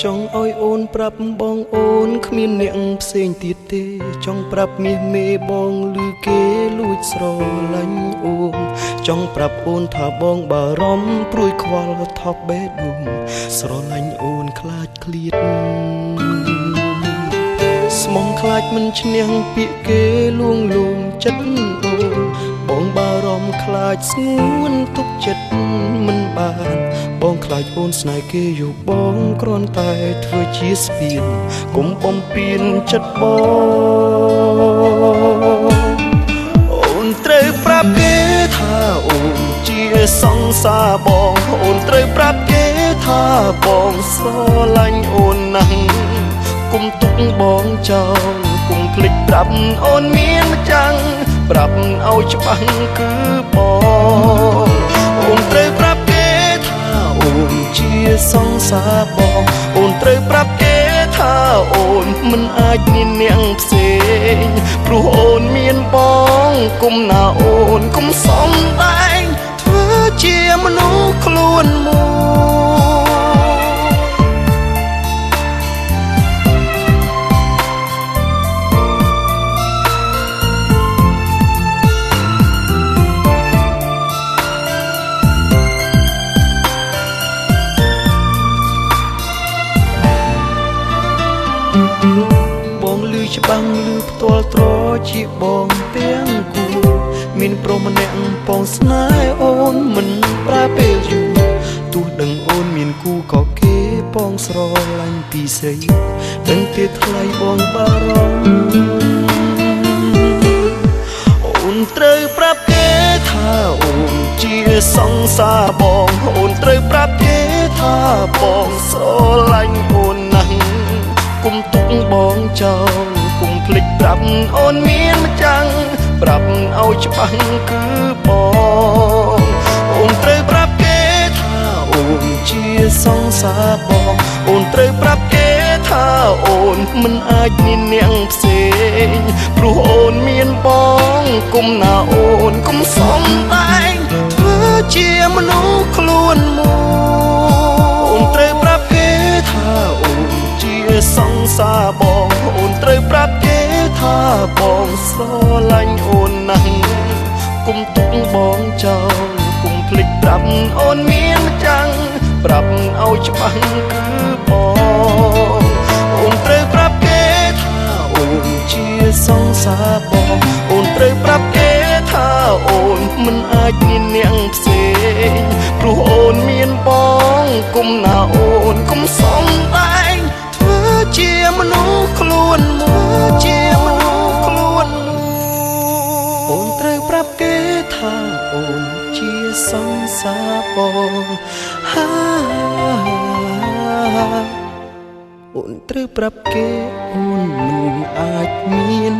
ចង់ឲ្យអូនប្រាប់បងអូនគ្មានអ្នកផ្សេងទៀតទេចង់ប្រាប់មាសមេបងឮគេលួចស្រឡាញ់អូនចង់ប្រាប់អូនថាបងបារម្ភព្រួយខ្វល់ថប់បេះដូងស្រឡាញ់អូនខ្លាចឃ្លាតស្មងខ្លាចមិនឈ្នះពាក្យគេលួងលោមចិត្តអូនបងបារម្ភខ្លាចស្ងួនទុកចិត្តមិនបានបងខ្លាចអូនស្នេហ៍គេយកបងគ្រាន់តែធ្វើជាស្ពានកុំបំពេញចិត្តបងអូនត្រូវប្រាប់គេថាអូនជាសង្សារបងអូនត្រូវប្រាប់គេថាបងស្រឡាញ់អូនណាស់គុំទុកបងចោលគុំភ្លេចប្រាប់អូនមានម្ចាំងប្រាប់ឲ្យច្បាស់គឺបងអូនត្រូវប្រាប់គេថាអូនជាសង្សារបងអូនត្រូវប្រាប់គេថាអូនមិនអាចមានអ្នកផ្សេងព្រោះអូនមានបងគុំណាអូនគុំសំដែងធ្វើជាមនុស្សខ្លួនមួយបងឮច្បាំងឮផ្ទាល់ត្រជាបងទាំងគូមានប្រុសម្នាក់បងស្នេហ៍អូនមិនប្រើពេលយូរទោះដឹងអូនមានគូក៏គេបងស្រឡាញ់ពីស្រីដឹងទេថ្លៃបងបារម្ភអូនត្រូវប្រាប់គេថាអូនជាសង្សារបងអូនត្រូវប្រាប់គេថាបងស្រឡាញ់អូនណាស់គុំទុកបងចោលគុំភ្លេចប្រាប់អូនមានម្ចាំងប្រាប់ឲ្យច្បាស់គឺបងអូនត្រូវប្រាប់គេថាអូនជាសង្សារបងអូនត្រូវប្រាប់គេថាអូនមិនអាចមានអ្នកផ្សេងព្រោះអូនមានបងគុំណាអូនគុំសំដែងធ្វើជាមនុស្សខ្លួនមួយអូនត្រូវប្រាប់គេថាអូនជាសង្សារបងអូនត្រូវប្រាប់គេថាបងស្រឡាញ់អូនណាស់គុំទុកបងចោលគុំភ្លេចប្រាប់អូនមានម្ចាំងប្រាប់ឲ្យច្បាស់គឺបងអូនត្រូវប្រាប់គេថាអូនជាសង្សារបងអូនត្រូវប្រាប់គេថាអូនមិនអាចមានអ្នកផ្សេងព្រោះអូនមានបងគុំណាអូនគុំសំដែងធ្វើជាមនុស្សខ្លួនមួយជាមនុស្សខ្លួនមួយអូនត្រូវប្រាប់គេថាអូនជាសង្សារបងអូនត្រូវប្រាប់គេអូនមិនអាចមាន